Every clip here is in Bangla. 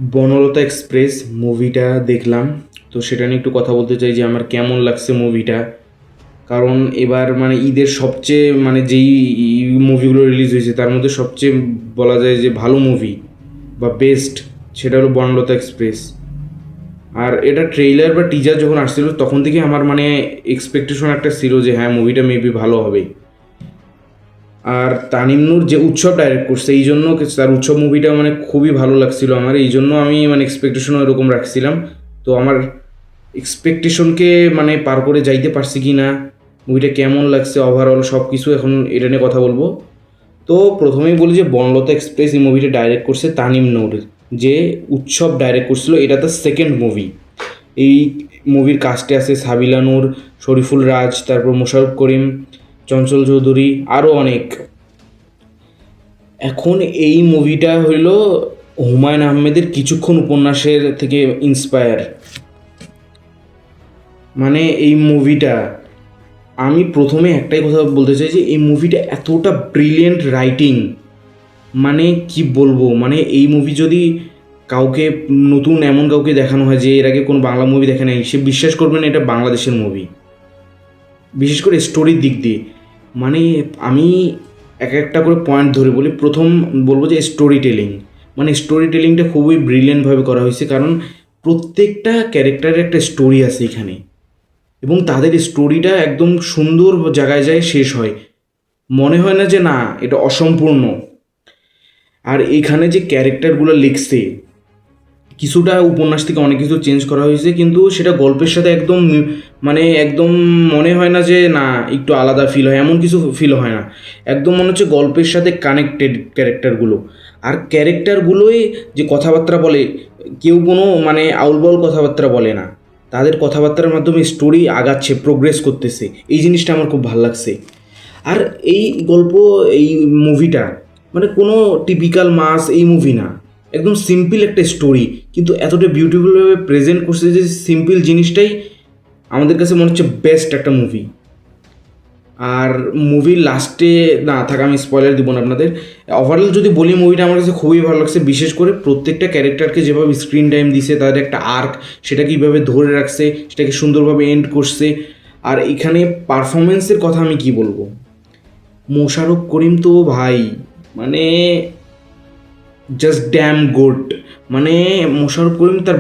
বনলতা এক্সপ্রেস মুভিটা দেখলাম, তো সেটা নিয়ে একটু কথা বলতে চাই যে আমার কেমন লাগছে মুভিটা। কারণ এবার মানে ঈদের সবচেয়ে মানে যেই মুভিগুলো রিলিজ হয়েছে তার মধ্যে সবচেয়ে বলা যায় যে ভালো মুভি বা বেস্ট, সেটা হলো বনলতা এক্সপ্রেস। আর এটা ট্রেইলার বা টিজার যখন আসছিল তখন থেকে আমার মানে এক্সপেকটেশন একটা ছিল যে হ্যাঁ মুভিটা মেবি ভালো হবে। আর তানিম নূর যে উৎসব ডাইরেক্ট করছে এই জন্য তার উৎসব মুভিটা মানে খুবই ভালো লাগছিল আমার, এই জন্য আমি মানে এক্সপেকটেশন এরকম রাখছিলাম। তো আমার এক্সপেকটেশনকে মানে পার করে যাইতে পারছি কি না, মুভিটা কেমন লাগছে ওভারঅল সব কিছু এখন এটা নিয়ে কথা বলবো। তো প্রথমেই বলি যে বনলতা এক্সপ্রেস এই মুভিটা ডাইরেক্ট করছে তানিম নূর, যে উৎসব ডাইরেক্ট করছিল, এটা তার সেকেন্ড মুভি। এই মুভির কাস্টে আছে সাবিলা নূর, শরীফুল রাজ, তারপর মোশাররফ করিম, চঞ্চল চৌধুরী, আরও অনেক। এখন এই মুভিটা হইল হুমায়ুন আহমেদের কিছুক্ষণ উপন্যাসের থেকে ইন্সপায়ার। মানে এই মুভিটা আমি প্রথমে একটাই কথা বলতে চাই যে এই মুভিটা এতটা ব্রিলিয়েন্ট রাইটিং, মানে কি বলবো, মানে এই মুভি যদি কাউকে নতুন এমন কাউকে দেখানো হয় যে এর আগে কোনো বাংলা মুভি দেখে নাই, সে বিশ্বাস করবে না এটা বাংলাদেশের মুভি, বিশেষ করে স্টোরির দিক দিয়ে। মানে আমি এক একটা করে পয়েন্ট ধরে বলি। প্রথম বলবো যে স্টোরি টেলিং, মানে স্টোরি টেলিংটা খুবই ব্রিলিয়েন্টভাবে করা হয়েছে, কারণ প্রত্যেকটা ক্যারেক্টারের একটা স্টোরি আছে এখানে, এবং তাদের স্টোরিটা একদম সুন্দর জায়গায় যায় শেষ হয়, মনে হয় না যে না এটা অসম্পূর্ণ। আর এখানে যে ক্যারেক্টারগুলো লিখছে কিছুটা উপন্যাস থেকে অনেক কিছু চেঞ্জ করা হয়েছে, কিন্তু সেটা গল্পের সাথে একদম মানে একদম মনে হয় না যে না একটু আলাদা ফিল হয়, এমন কিছু ফিল হয় না। একদম মনে হচ্ছে গল্পের সাথে কানেক্টেড ক্যারেক্টারগুলো। আর ক্যারেক্টারগুলোই যে কথাবার্তা বলে, কেউ কোনো মানে আউলবাউল কথাবার্তা বলে না, তাদের কথাবার্তার মাধ্যমে স্টোরি আগাচ্ছে, প্রোগ্রেস করতেছে, এই জিনিসটা আমার খুব ভালো লাগছে। আর এই গল্প, এই মুভিটা মানে কোনো টিপিক্যাল মাস এই মুভি না, একদম সিম্পল একটা স্টোরি, কিন্তু এতটা বিউটিফুলভাবে প্রেজেন্ট করছে যে সিম্পল জিনিসটাই আমাদের কাছে মনে হচ্ছে বেস্ট একটা মুভি। আর মুভির লাস্টে না থাকা, আমি স্পয়লার দিব না আপনাদের। ওভারঅল যদি বলি মুভিটা আমার কাছে খুবই ভালো লাগছে, বিশেষ করে প্রত্যেকটা ক্যারেক্টারকে যেভাবে স্ক্রিন টাইম দিছে, তাদের একটা আর্ক সেটা কীভাবে ধরে রাখছে, সেটাকে সুন্দরভাবে এন্ড করছে। আর এখানে পারফরমেন্সের কথা আমি কি বলবো, মোশাররফ করিম তো ভাই মানে জাস্ট ড্যাম গুড। মানে মোশাররফ করিম তার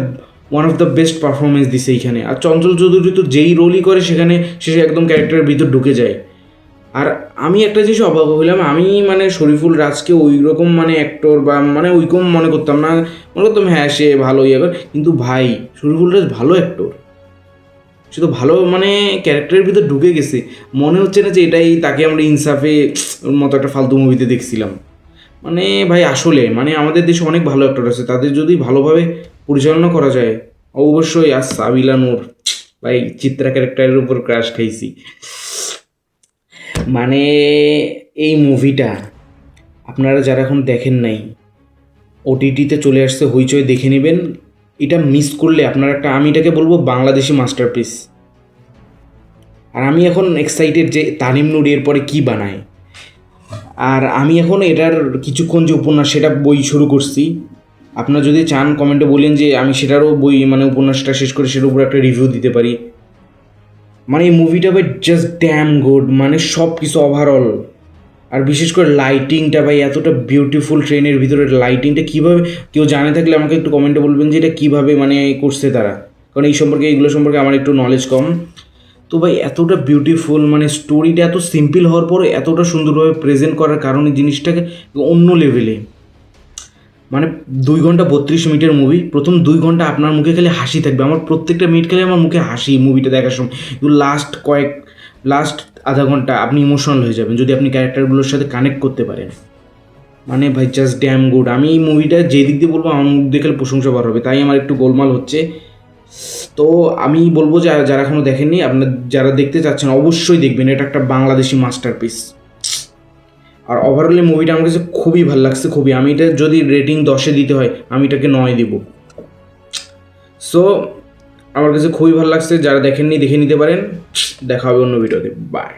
one of the best performance দিছে এইখানে। আর চঞ্চল চৌধুরী তো যেই রোলই করে সেখানে সে একদম ক্যারেক্টারের ভিতর ঢুকে যায়। আর আমি একটা জিনিস অবাক হইলাম, আমি মানে শরীফুল রাজকে ওই রকম মানে অ্যাক্টর বা মানে ওইরকম মনে করতাম না, মনে করতাম হ্যাঁ সে ভালো ইয়ে করে, কিন্তু ভাই শরীফুল রাজ ভালো অ্যাক্টর, সে তো ভালো মানে ক্যারেক্টারের ভিতর ঢুকে গেছে। মনে হচ্ছে না যে এটাই তাকে আমরা ইনসাফে মতো একটা ফালতু মুভিতে দেখছিলাম। মানে ভাই আসলে মানে আমাদের দেশে অনেক ভালো অ্যাক্টর আছে, তাদের যদি ভালোভাবে পরিচালনা করা যায় অবশ্যই। আর সাবিলা নূর ভাই, চিত্রা ক্যারেক্টারের উপর ক্রাশ খাইছি। মানে এই মুভিটা আপনারা যারা এখন দেখেন নাই, ওটিটিতে চলে আসছে, হইচই দেখে নেবেন। এটা মিস করলে আপনারা একটা, আমি এটাকে বলবো বাংলাদেশি মাস্টারপিস। আর আমি এখন এক্সাইটেড যে তানিম নূর এরপরে কী বানায়। আর আমি এখন এটার কিছুক্ষণ যে উপন্যাস সেটা বই শুরু করছি, আপনারা যদি চান কমেন্টে বলেন যে আমি সেটারও বই মানে উপন্যাসটা শেষ করে সেটার উপর একটা রিভিউ দিতে পারি। মানে এই মুভিটা ভাই জাস্ট ড্যাম গুড, মানে সব কিছু ওভারঅল। আর বিশেষ করে লাইটিংটা ভাই এতটা বিউটিফুল, ট্রেনের ভিতরে লাইটিংটা কীভাবে, কেউ জানে থাকলে আমাকে একটু কমেন্টে বলবেন যে এটা কীভাবে মানে করছে তারা, কারণ এই সম্পর্কে এইগুলো সম্পর্কে আমার একটু নলেজ কম। তো ভাই এতটা বিউটিফুল, মানে স্টোরিটা এত সিম্পল হওয়ার পরে এতটা সুন্দরভাবে প্রেজেন্ট করার কারণে জিনিসটাকে অন্য লেভেলে। মানে 2 ঘন্টা 32 মিনিটের মুভি, প্রথম 2 ঘন্টা আপনার মুখে খালি হাসি থাকবে, আমার প্রত্যেকটা মিনিট খালি আমার মুখে হাসি মুভিটা দেখার সময়। কিন্তু লাস্ট আধা ঘন্টা আপনি ইমোশনাল হয়ে যাবেন যদি আপনি ক্যারেক্টারগুলোর সাথে কানেক্ট করতে পারেন। মানে ভাই জাস্ট ড্যাম গুড। আমি এই মুভিটা যে দিক দিয়ে বলবো আমার মুখ দেখে প্রশংসা বার হবে, তাই আমার একটু গোলমাল হচ্ছে। তো আমি বলবো যে যারা এখনও দেখেননি, আপনার যারা দেখতে চাচ্ছেন অবশ্যই দেখবেন, এটা একটা বাংলাদেশি মাস্টারপিস। আর ওভারঅল এই মুভিটা আমার কাছে খুবই ভালো লাগছে, খুবই। আমি এটা যদি রেটিং 10-এ দিতে হয় আমি এটাকে 9 দিব। সো আমার কাছে খুবই ভালো লাগছে, যারা দেখেননি দেখে নিতে পারেন। দেখা হবে অন্য ভিডিওতে, বাই।